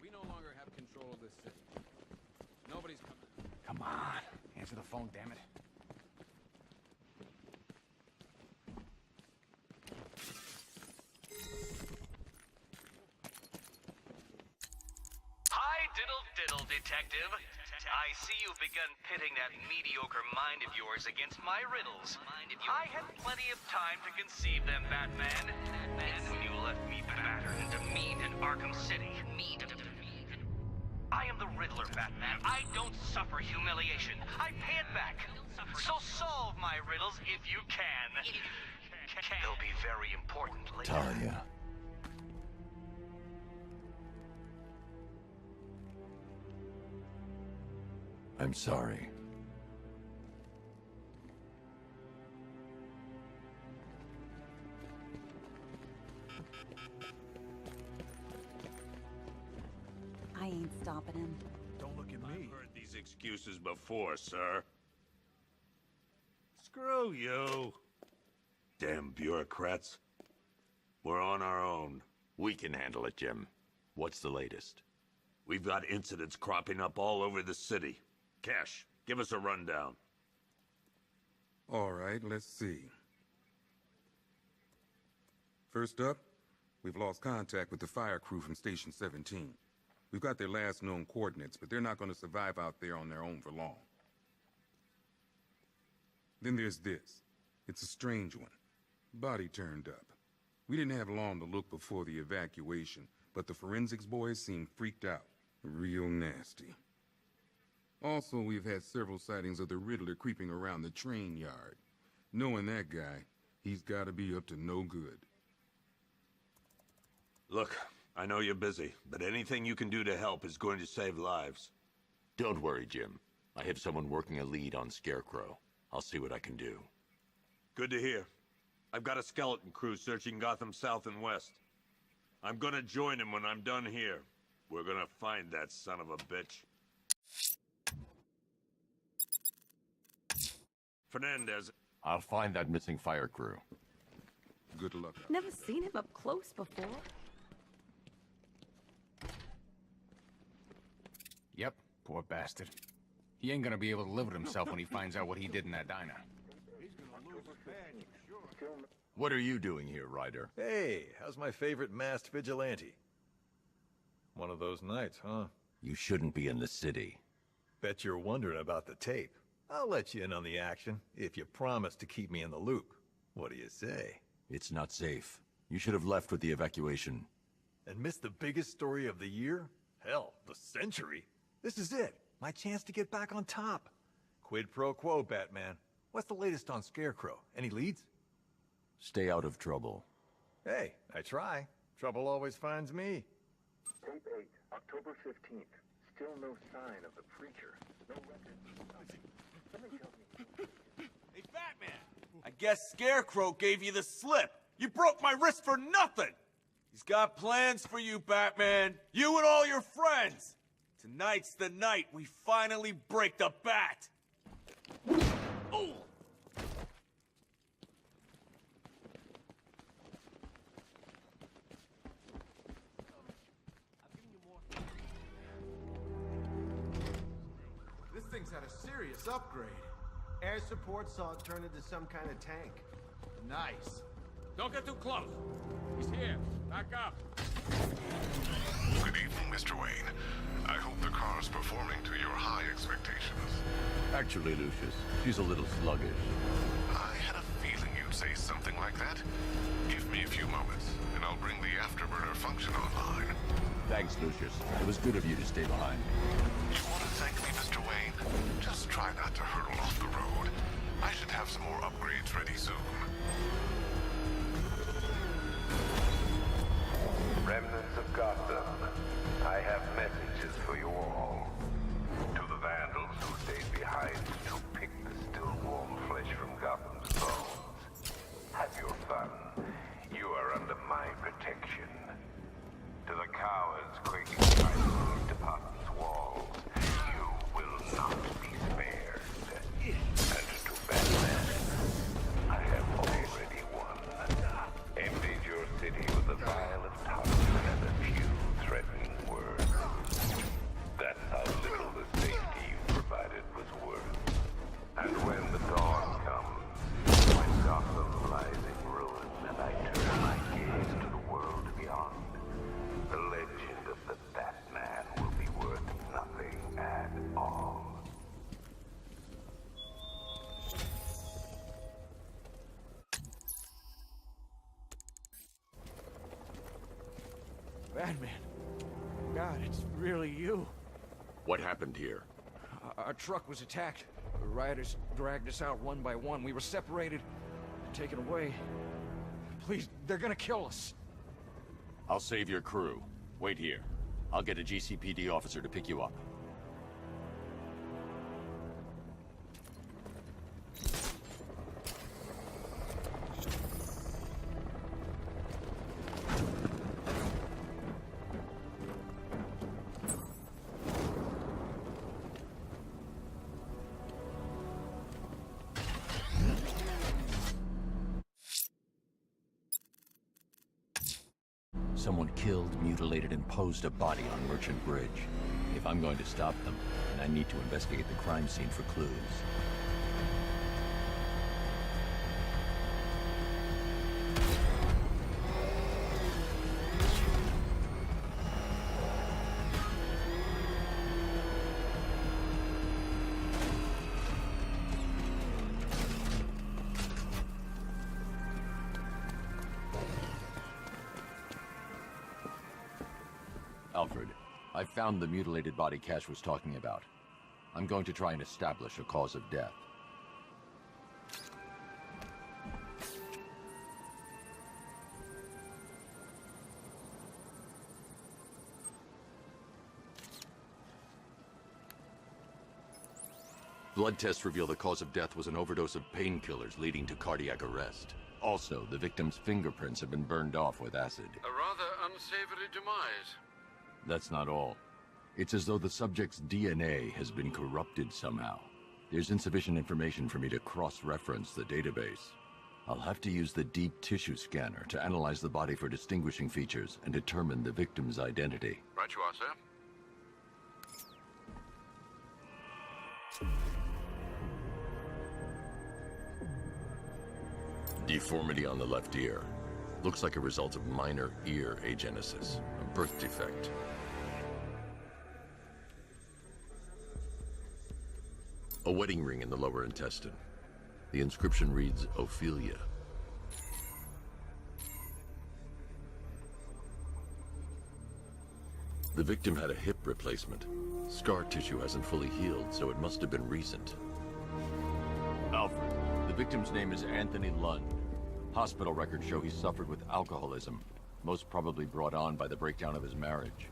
We no longer have control of this city. Nobody's coming. Come on. Answer the phone, damn it. Hi, diddle, detective. I see you've begun pitting that mediocre mind of yours against my riddles. I had plenty of time to conceive them, Batman. And when you left me battered and demeaned in Arkham City. I am the Riddler, Batman. I don't suffer humiliation. I pay it back. So solve my riddles if you can. They'll be very important later. Talia. I'm sorry. I ain't stopping him. Don't look at me. I've heard these excuses before, sir. Screw you. Damn bureaucrats. We're on our own. We can handle it, Jim. What's the latest? We've got incidents cropping up all over the city. Cash, give us a rundown. All right, let's see. First up, we've lost contact with the fire crew from Station 17. We've got their last known coordinates, but they're not going to survive out there on their own for long. Then there's this. It's a strange one. Body turned up. We didn't have long to look before the evacuation, but the forensics boys seemed freaked out. Real nasty. Also, we've had several sightings of the Riddler creeping around the train yard. Knowing that guy, he's got to be up to no good. Look, I know you're busy, but anything you can do to help is going to save lives. Don't worry, Jim. I have someone working a lead on Scarecrow. I'll see what I can do. Good to hear. I've got a skeleton crew searching Gotham South and West. I'm gonna join him when I'm done here. We're gonna find that son of a bitch. Fernandez. I'll find that missing fire crew. Good luck. Never seen him up close before. Yep, poor bastard. He ain't gonna be able to live with himself when he finds out what he did in that diner. What are you doing here, Ryder? Hey, how's my favorite masked vigilante? One of those nights, huh? You shouldn't be in the city. Bet you're wondering about the tape. I'll let you in on the action, if you promise to keep me in the loop. What do you say? It's not safe. You should have left with the evacuation. And missed the biggest story of the year? Hell, the century. This is it. My chance to get back on top. Quid pro quo, Batman. What's the latest on Scarecrow? Any leads? Stay out of trouble. Hey, I try. Trouble always finds me. Tape 8, October 15th. Still no sign of the preacher. No record. Somebody tell me. Hey, Batman! I guess Scarecrow gave you the slip. You broke my wrist for nothing! He's got plans for you, Batman. You and all your friends. Tonight's the night we finally break the bat. Ooh! This thing's had a serious upgrade. Air support saw it turn into some kind of tank. Nice. Don't get too close. He's here. Back up. Good evening, Mr. Wayne. I hope the car's performing to your high expectations. Actually, Lucius, she's a little sluggish. I had a feeling you'd say something like that. Give me a few moments, and I'll bring the afterburner function online. Thanks, Lucius. It was good of you to stay behind. You want to thank me, Mr. Wayne? Just try not to hurtle off the road. I should have some more upgrades ready soon. Remnants of Gotham, I have messages for you all. To the vandals who stayed behind to pick the still warm flesh from Gotham's bones. Have your fun. You are under my protection. To the cowards quaking behind the department's walls, you will not be spared. And to Batman, I have already won. Emptied your city with a vial of toxin and a few threatening words. Batman. God, it's really you. What happened here? Our truck was attacked. The rioters dragged us out one by one. We were separated, taken away. Please, they're gonna kill us. I'll save your crew. Wait here. I'll get a GCPD officer to pick you up. Someone killed, mutilated, and posed a body on Merchant Bridge. If I'm going to stop them, then I need to investigate the crime scene for clues. Alfred, I found the mutilated body Cash was talking about. I'm going to try and establish a cause of death. Blood tests reveal the cause of death was an overdose of painkillers leading to cardiac arrest. Also, the victim's fingerprints have been burned off with acid. A rather unsavory demise. That's not all. It's as though the subject's DNA has been corrupted somehow. There's insufficient information for me to cross-reference the database. I'll have to use the deep tissue scanner to analyze the body for distinguishing features and determine the victim's identity. Right you are, sir. Deformity on the left ear. Looks like a result of minor ear agenesis, a birth defect. A wedding ring in the lower intestine. The inscription reads, Ophelia. The victim had a hip replacement. Scar tissue hasn't fully healed, so it must have been recent. Alfred, the victim's name is Anthony Lund. Hospital records show he suffered with alcoholism, most probably brought on by the breakdown of his marriage.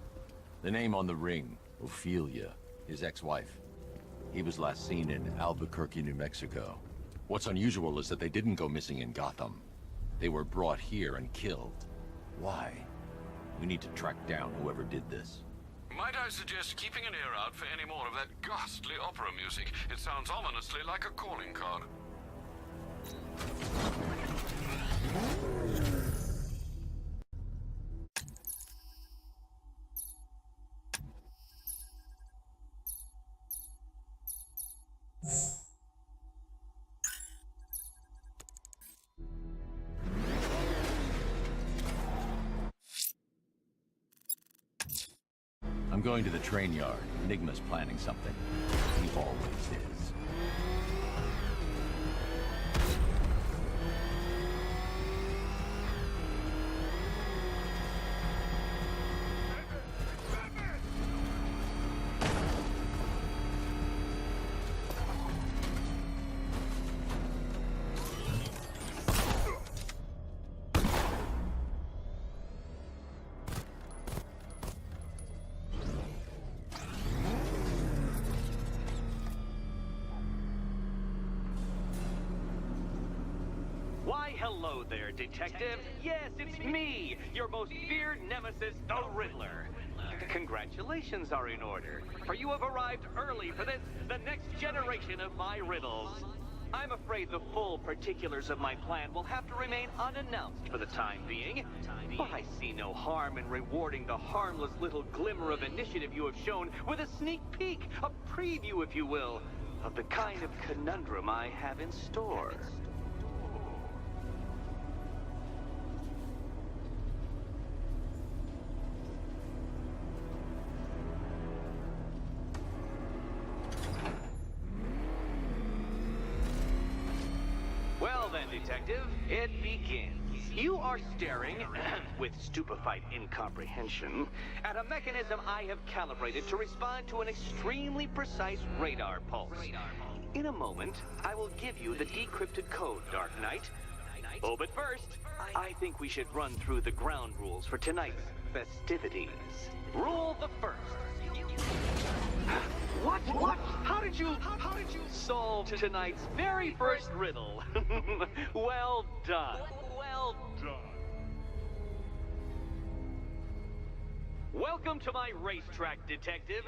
The name on the ring, Ophelia, his ex-wife. He was last seen in Albuquerque, New Mexico. What's unusual is that they didn't go missing in Gotham. They were brought here and killed. Why? We need to track down whoever did this. Might I suggest keeping an ear out for any more of that ghastly opera music? It sounds ominously like a calling card. I'm going to the train yard. Enigma's planning something. He always is. Hello there, Detective. Yes, it's me, your most feared nemesis, the Riddler. Congratulations are in order, for you have arrived early for this, the next generation of my riddles. I'm afraid the full particulars of my plan will have to remain unannounced for the time being, but I see no harm in rewarding the harmless little glimmer of initiative you have shown with a sneak peek, a preview, if you will, of the kind of conundrum I have in store. Well then, Detective, it begins. You are staring, with stupefied incomprehension, at a mechanism I have calibrated to respond to an extremely precise radar pulse. In a moment, I will give you the decrypted code, Dark Knight. Oh, but first, I think we should run through the ground rules for tonight's festivities. Rule the first. What? How did you solve tonight's very first riddle? Well done. Well done. Welcome to my racetrack, detective.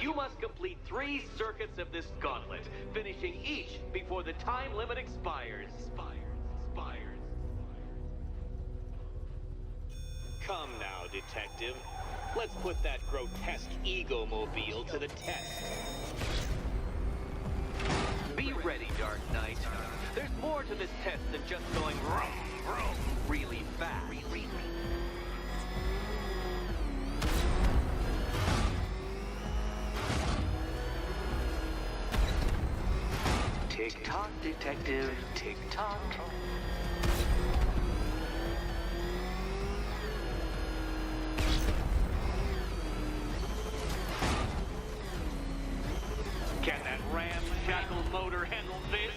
You must complete 3 circuits of this gauntlet, finishing each before the time limit expires. Come now, detective. Let's put that grotesque ego-mobile to the test. Be ready, Dark Knight. There's more to this test than just going vroom, vroom really fast. Tick-tock, detective. Tick-tock. Can that ramshackle motor handle this?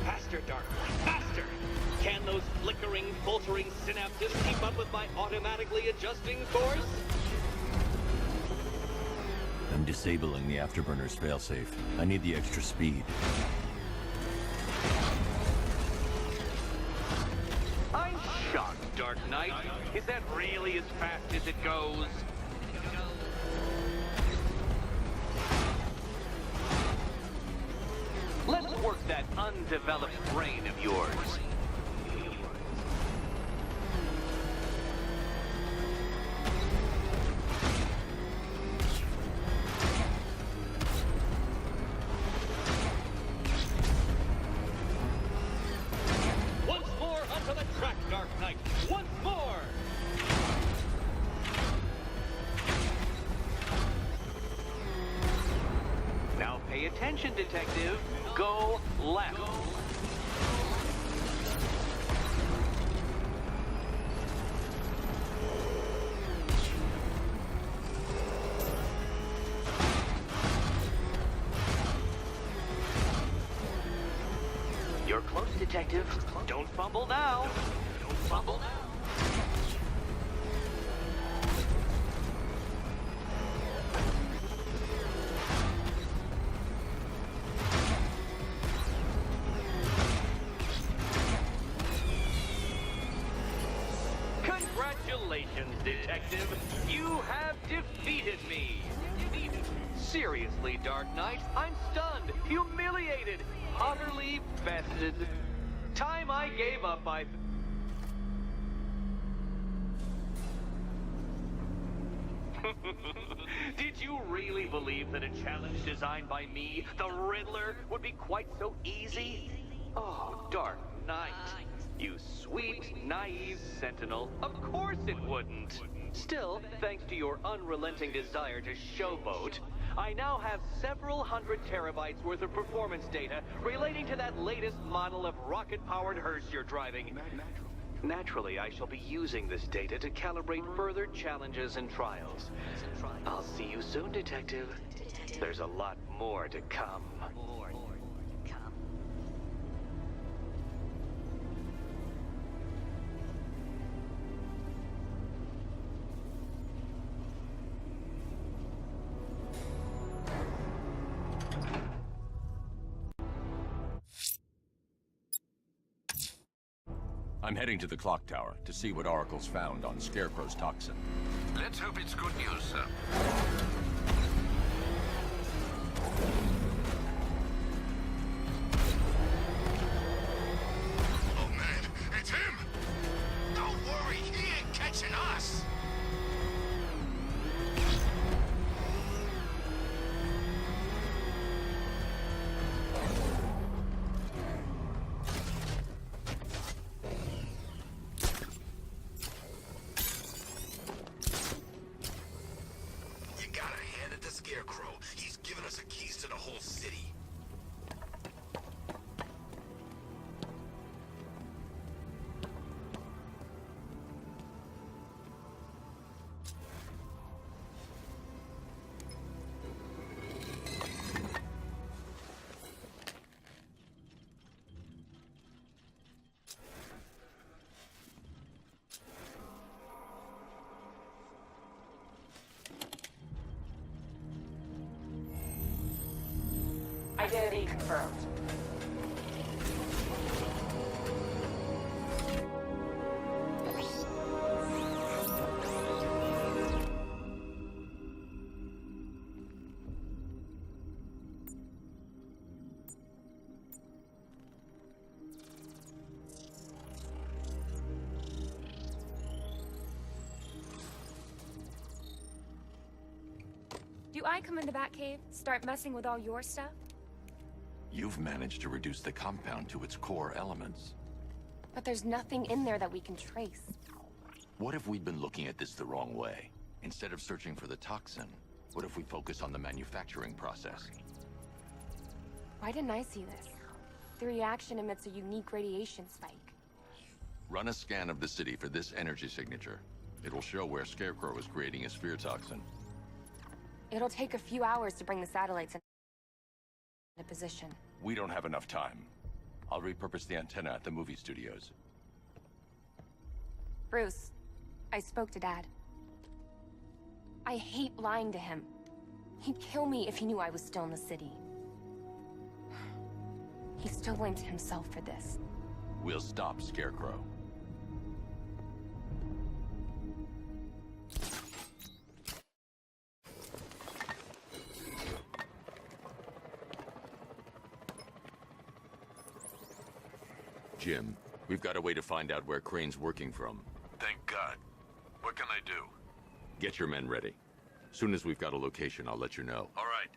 Faster, Dark. Faster! Can those flickering, faltering synapses keep up with my automatically adjusting course? I'm disabling the afterburner's failsafe. I need the extra speed. I'm shocked, Dark Knight. Is that really as fast as it goes? Let's work that undeveloped brain of yours. Once more onto the track, Dark Knight. Once more! Now pay attention, detective. Go left. You're close, detective. Don't fumble now. Don't fumble now. Congratulations, detective. You have defeated me. Seriously, Dark Knight, I'm stunned, humiliated, utterly bested. Time I gave up, Did you really believe that a challenge designed by me, the Riddler, would be quite so easy? Oh, Dark Knight. You sweet, naive sentinel. Of course it wouldn't. Still, thanks to your unrelenting desire to showboat, I now have several hundred terabytes worth of performance data relating to that latest model of rocket-powered hearse you're driving. Naturally, I shall be using this data to calibrate further challenges and trials. I'll see you soon, detective. There's a lot more to come. I'm heading to the clock tower to see what Oracle's found on Scarecrow's toxin. Let's hope it's good news, sir. Oh man, it's him! Don't worry, he ain't catching us! Identity confirmed. Do I come in the Batcave, start messing with all your stuff? You've managed to reduce the compound to its core elements. But there's nothing in there that we can trace. What if we'd been looking at this the wrong way? Instead of searching for the toxin, what if we focus on the manufacturing process? Why didn't I see this? The reaction emits a unique radiation spike. Run a scan of the city for this energy signature. It'll show where Scarecrow is creating his fear toxin. It'll take a few hours to bring the satellites into position. We don't have enough time. I'll repurpose the antenna at the movie studios. Bruce, I spoke to Dad. I hate lying to him. He'd kill me if he knew I was still in the city. He still blames himself for this. We'll stop Scarecrow. Jim, we've got a way to find out where Crane's working from. Thank God. What can I do? Get your men ready. Soon as we've got a location, I'll let you know. All right.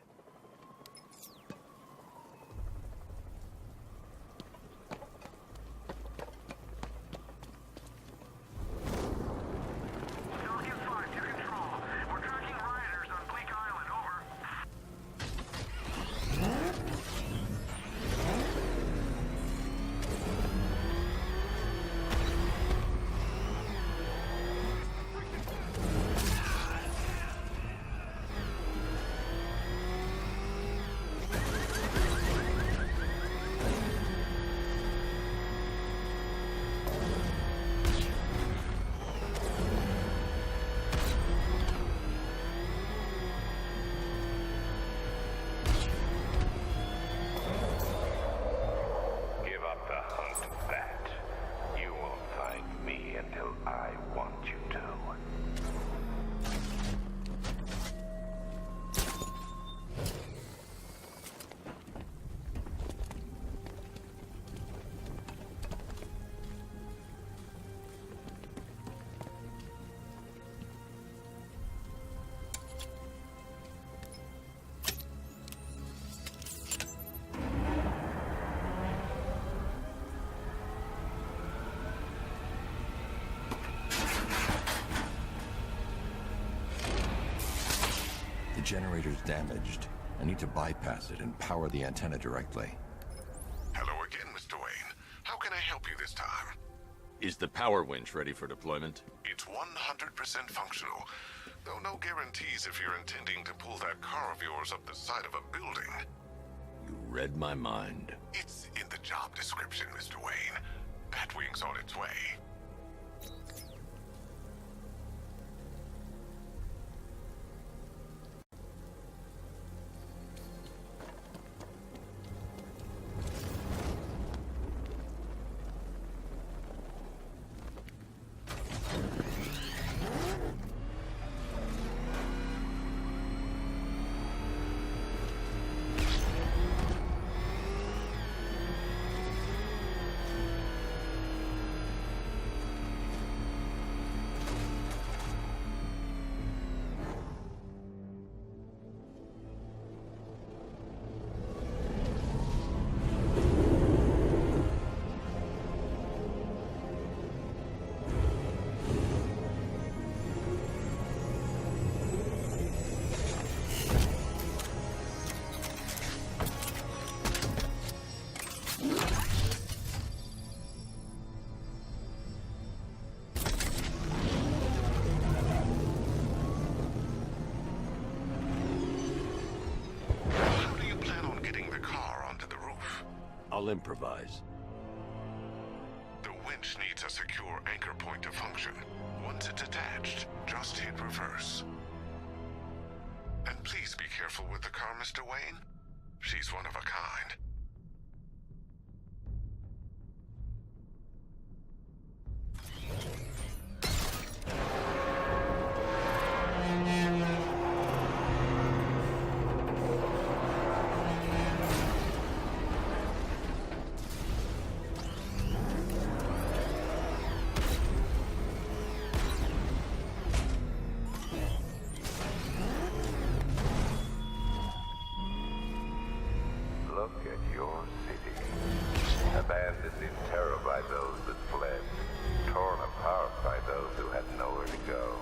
The generator's damaged. I need to bypass it and power the antenna directly. Hello again, Mr. Wayne. How can I help you this time? Is the power winch ready for deployment? It's 100% functional, though no guarantees if you're intending to pull that car of yours up the side of a building. You read my mind. It's in the job description, Mr. Wayne. Batwing's on its way. I'll improvise. The winch needs a secure anchor point to function. Once it's attached, just hit reverse. And please be careful with the car, Mr. Wayne. She's one of a kind. Look at your city. Abandoned in terror by those that fled. Torn apart by those who had nowhere to go.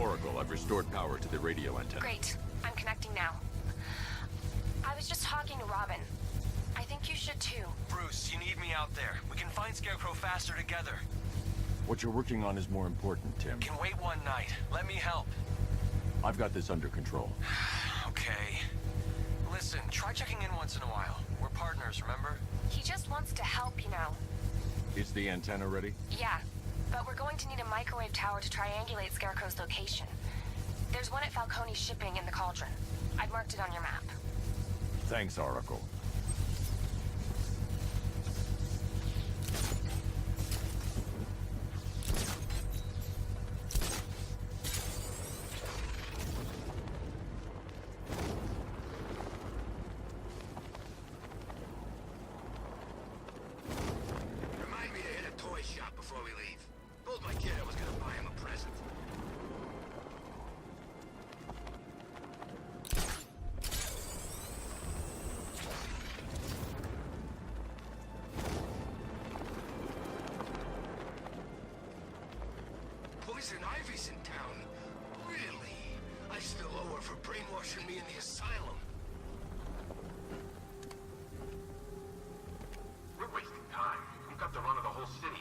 Oracle, I've restored power to the radio antenna. Great. I'm connecting now. I was just talking to Robin. I think you should too. Bruce, you need me out there. We can find Scarecrow faster together. What you're working on is more important, Tim. Can wait one night. Let me help. I've got this under control. Okay. Listen, try checking in once in a while. We're partners, remember? He just wants to help, you know. Is the antenna ready? Yeah, but we're going to need a microwave tower to triangulate Scarecrow's location. There's one at Falcone's shipping in the Cauldron. I've marked it on your map. Thanks, Oracle. Remind me to hit a toy shop before we leave. Told my kid I was gonna buy him a present. Poison Ivy's in town. Really? I still owe her for brainwashing me in the asylum.